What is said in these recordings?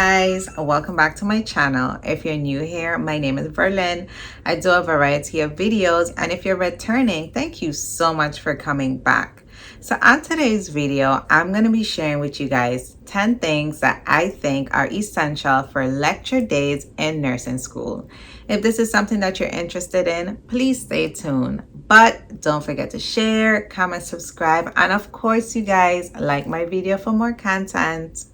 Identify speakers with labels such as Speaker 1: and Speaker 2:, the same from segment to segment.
Speaker 1: guys, welcome back to my channel. If you're new here, my name is Verlyn. I do a variety of videos, and if you're returning, thank you so much for coming back. So on today's video, I'm going to be sharing with you guys 10 things that I think are essential for lecture days in nursing school. If this is something that you're interested in, please stay tuned. But don't forget to share, comment, subscribe, and of course, you guys, like my video for more content.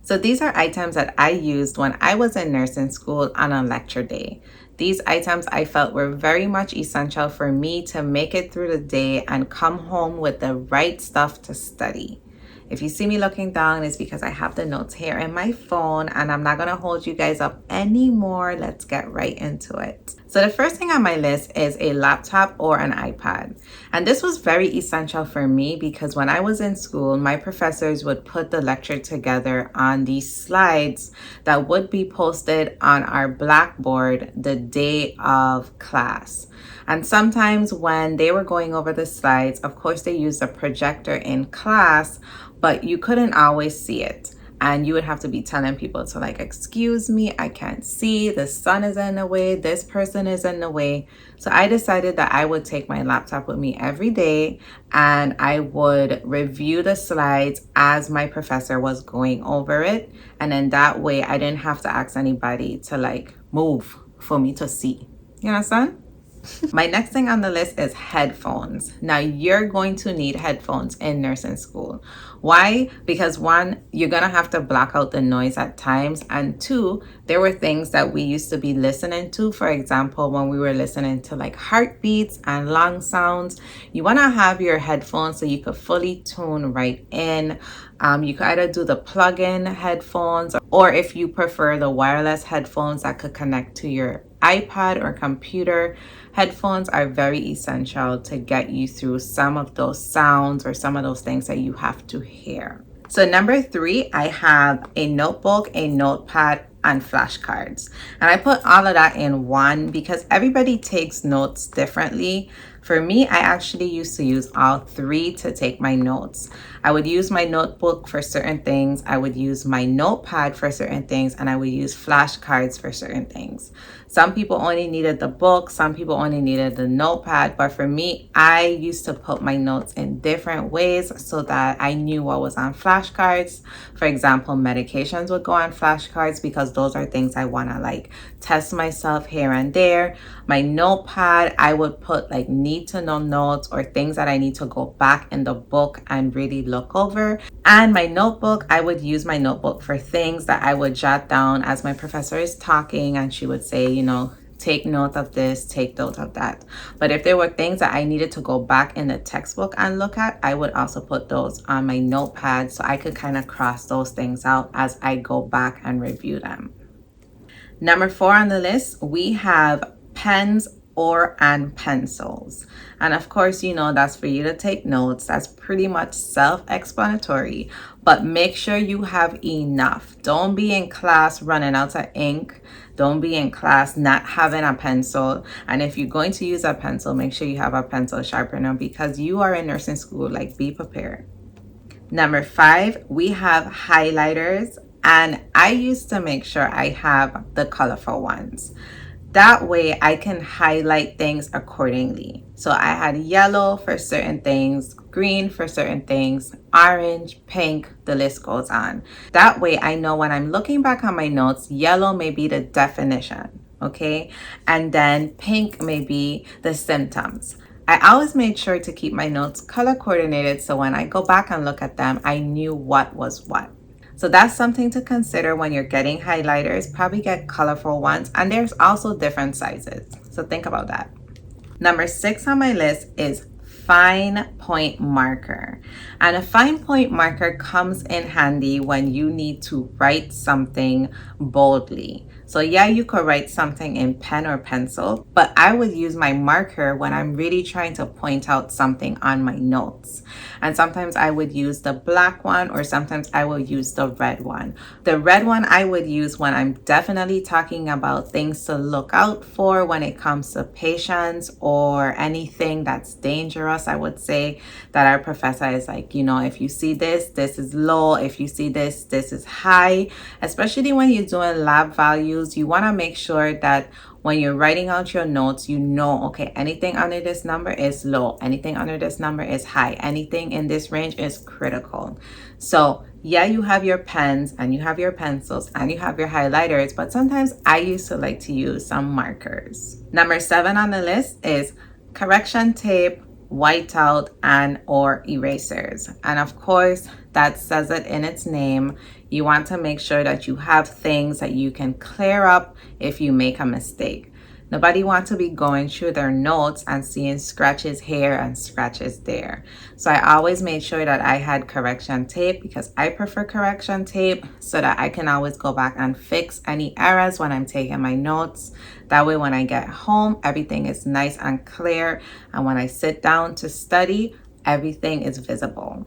Speaker 1: So these are items that I used when I was in nursing school on a lecture day. These items I felt were very much essential for me to make it through the day and come home with the right stuff to study. If you see me looking down, it's because I have the notes here in my phone, and I'm not going to hold you guys up anymore. Let's get right into it. So the first thing on my list is a laptop or an iPad. And this was very essential for me because when I was in school, my professors would put the lecture together on these slides that would be posted on our blackboard the day of class. And sometimes when they were going over the slides, of course, they used a projector in class, but you couldn't always see it. And you would have to be telling people to like, excuse me, I can't see, the sun is in the way, this person is in the way. So I decided that I would take my laptop with me every day and I would review the slides as my professor was going over it. And then that way I didn't have to ask anybody to like move for me to see. You understand? My next thing on the list is headphones. Now you're going to need headphones in nursing school. Why? Because one, you're gonna have to block out the noise at times, and two, there were things that we used to be listening to. For example, when we were listening to like heartbeats and long sounds, you wanna have your headphones so you could fully tune right in. You could either do the plug-in headphones, or if you prefer the wireless headphones that could connect to your iPad or computer. Headphones are very essential to get you through some of those sounds or some of those things that you have to hear. So number 3, I have a notebook, a notepad, and flashcards. And I put all of that in one because everybody takes notes differently. For me, I actually used to use all 3 to take my notes. I would use my notebook for certain things, I would use my notepad for certain things, and I would use flashcards for certain things. Some people only needed the book, some people only needed the notepad, but for me, I used to put my notes in different ways so that I knew what was on flashcards. For example, medications would go on flashcards because those are things I want to like test myself here and there. My notepad, I would put like need to know notes or things that I need to go back in the book and really look over. And my notebook, I would use my notebook for things that I would jot down as my professor is talking, and she would say, you know, take note of this, take note of that. But if there were things that I needed to go back in the textbook and look at, I would also put those on my notepad so I could kind of cross those things out as I go back and review them. Number 4 on the list, we have pens and pencils. And of course, you know, that's for you to take notes. That's pretty much self-explanatory, but make sure you have enough. Don't be in class running out of ink. Don't be in class not having a pencil. And if you're going to use a pencil, make sure you have a pencil sharpener because you are in nursing school, like be prepared. Number 5, we have highlighters, and I used to make sure I have the colorful ones. That way I can highlight things accordingly. So I had yellow for certain things, green for certain things, orange, pink, the list goes on. That way I know when I'm looking back on my notes, yellow may be the definition, okay? And then pink may be the symptoms. I always made sure to keep my notes color coordinated so when I go back and look at them, I knew what was what. So that's something to consider when you're getting highlighters. Probably get colorful ones, and there's also different sizes. So think about that. Number 6 on my list is fine point marker. And a fine point marker comes in handy when you need to write something boldly. So yeah, you could write something in pen or pencil, but I would use my marker when I'm really trying to point out something on my notes. And sometimes I would use the black one, or sometimes I will use the red one. The red one I would use when I'm definitely talking about things to look out for when it comes to patients or anything that's dangerous. I would say that our professor is like, you know, if you see this, this is low. If you see this, this is high. Especially when you're doing lab values, you want to make sure that when you're writing out your notes, you know, okay, anything under this number is low, anything under this number is high, anything in this range is critical. So yeah, you have your pens and you have your pencils and you have your highlighters, but sometimes I used to like to use some markers. Number 7 on the list is correction tape, whiteout, and or erasers. And of course, that says it in its name. You want to make sure that you have things that you can clear up if you make a mistake. Nobody wants to be going through their notes and seeing scratches here and scratches there. So I always made sure that I had correction tape, because I prefer correction tape so that I can always go back and fix any errors when I'm taking my notes. That way when I get home, everything is nice and clear. And when I sit down to study, everything is visible.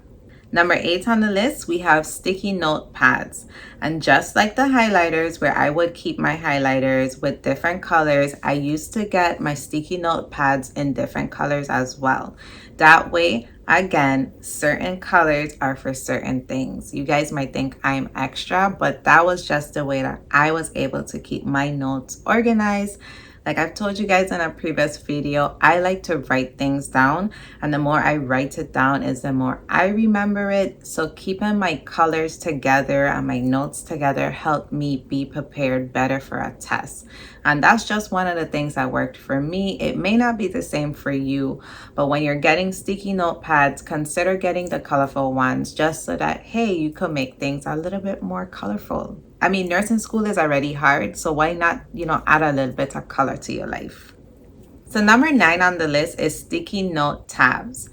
Speaker 1: Number 8 on the list, we have sticky note pads. And just like the highlighters, where I would keep my highlighters with different colors, I used to get my sticky note pads in different colors as well. That way, again, certain colors are for certain things. You guys might think I'm extra, but that was just the way that I was able to keep my notes organized. Like I've told you guys in a previous video, I like to write things down, and the more I write it down is the more I remember it. So keeping my colors together and my notes together helped me be prepared better for a test. And that's just one of the things that worked for me. It may not be the same for you, but when you're getting sticky notepads, consider getting the colorful ones, just so that, hey, you could make things a little bit more colorful. I mean, nursing school is already hard, so why not, add a little bit of color to your life? So number 9 on the list is sticky note tabs.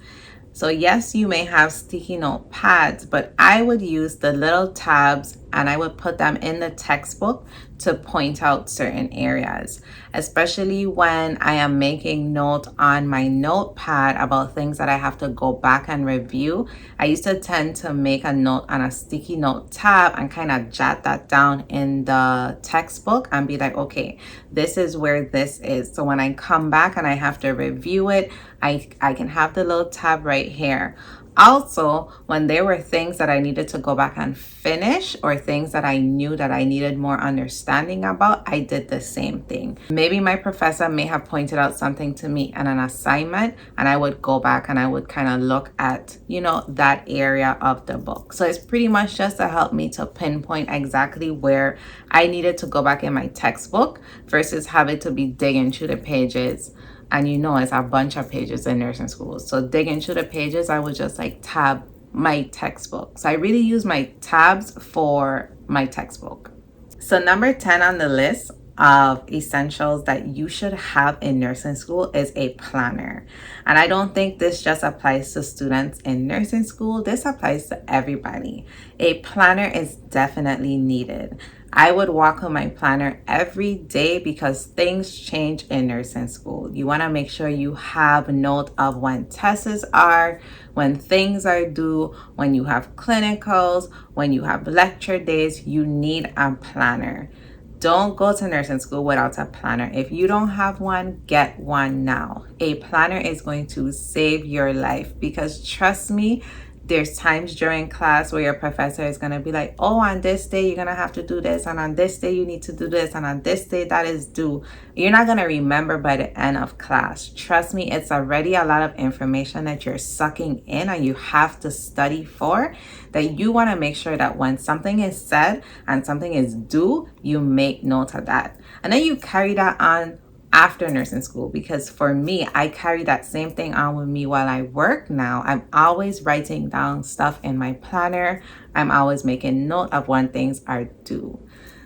Speaker 1: So yes, you may have sticky note pads, but I would use the little tabs and I would put them in the textbook to point out certain areas, especially when I am making note on my notepad about things that I have to go back and review. I used to tend to make a note on a sticky note tab and kind of jot that down in the textbook and be like, okay, this is where this is. So when I come back and I have to review it, I can have the little tab right here. Also, when there were things that I needed to go back and finish, or things that I knew that I needed more understanding about, I did the same thing. Maybe my professor may have pointed out something to me in an assignment, and I would go back and I would kind of look at, that area of the book. So it's pretty much just to help me to pinpoint exactly where I needed to go back in my textbook versus having to be digging through the pages. And it's a bunch of pages in nursing school. So digging through the pages, I would just tab my textbook. So I really use my tabs for my textbook. So number 10 on the list of essentials that you should have in nursing school is a planner. And I don't think this just applies to students in nursing school. This applies to everybody. A planner is definitely needed. I would walk with my planner every day because things change in nursing school. You want to make sure you have note of when tests are, when things are due, when you have clinicals, when you have lecture days. You need a planner. Don't go to nursing school without a planner. If you don't have one, get one now. A planner is going to save your life, because trust me, there's times during class where your professor is going to be like, oh, on this day, you're going to have to do this. And on this day, you need to do this. And on this day, that is due. You're not going to remember by the end of class. Trust me, it's already a lot of information that you're sucking in and you have to study for, that you want to make sure that when something is said and something is due, you make note of that. And then you carry that on after nursing school, because for me, I carry that same thing on with me while I work now. I'm always writing down stuff in my planner. I'm always making note of when things are due.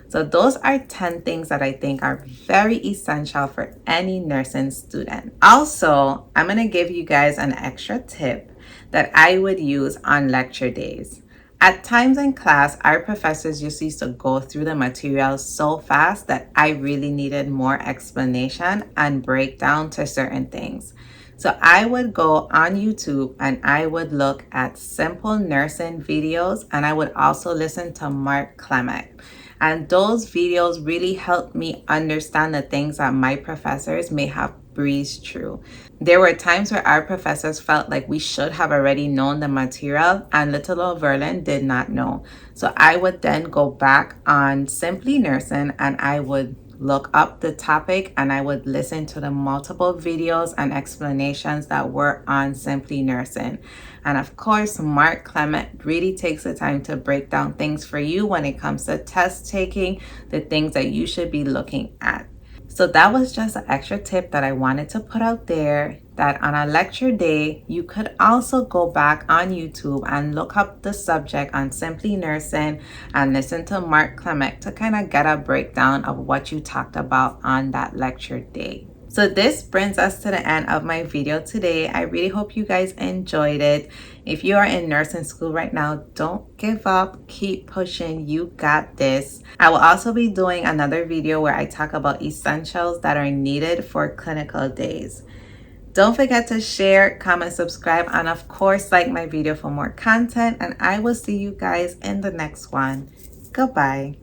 Speaker 1: So those are 10 things that I think are very essential for any nursing student. Also, I'm going to give you guys an extra tip that I would use on lecture days. At times in class, our professors used to go through the material so fast that I really needed more explanation and breakdown to certain things. So I would go on YouTube and I would look at simple nursing videos, and I would also listen to Mark Clement. And those videos really helped me understand the things that my professors may have breezed through. There were times where our professors felt like we should have already known the material, and little old Verlin did not know. So I would then go back on Simply Nursing and I would look up the topic and I would listen to the multiple videos and explanations that were on Simply Nursing. And of course, Mark Clement really takes the time to break down things for you when it comes to test taking, the things that you should be looking at. So that was just an extra tip that I wanted to put out there, that on a lecture day, you could also go back on YouTube and look up the subject on Simply Nursing and listen to Mark Clement to kind of get a breakdown of what you talked about on that lecture day. So this brings us to the end of my video today. I really hope you guys enjoyed it. If you are in nursing school right now, don't give up. Keep pushing. You got this. I will also be doing another video where I talk about essentials that are needed for clinical days. Don't forget to share, comment, subscribe, and of course, like my video for more content. And I will see you guys in the next one. Goodbye.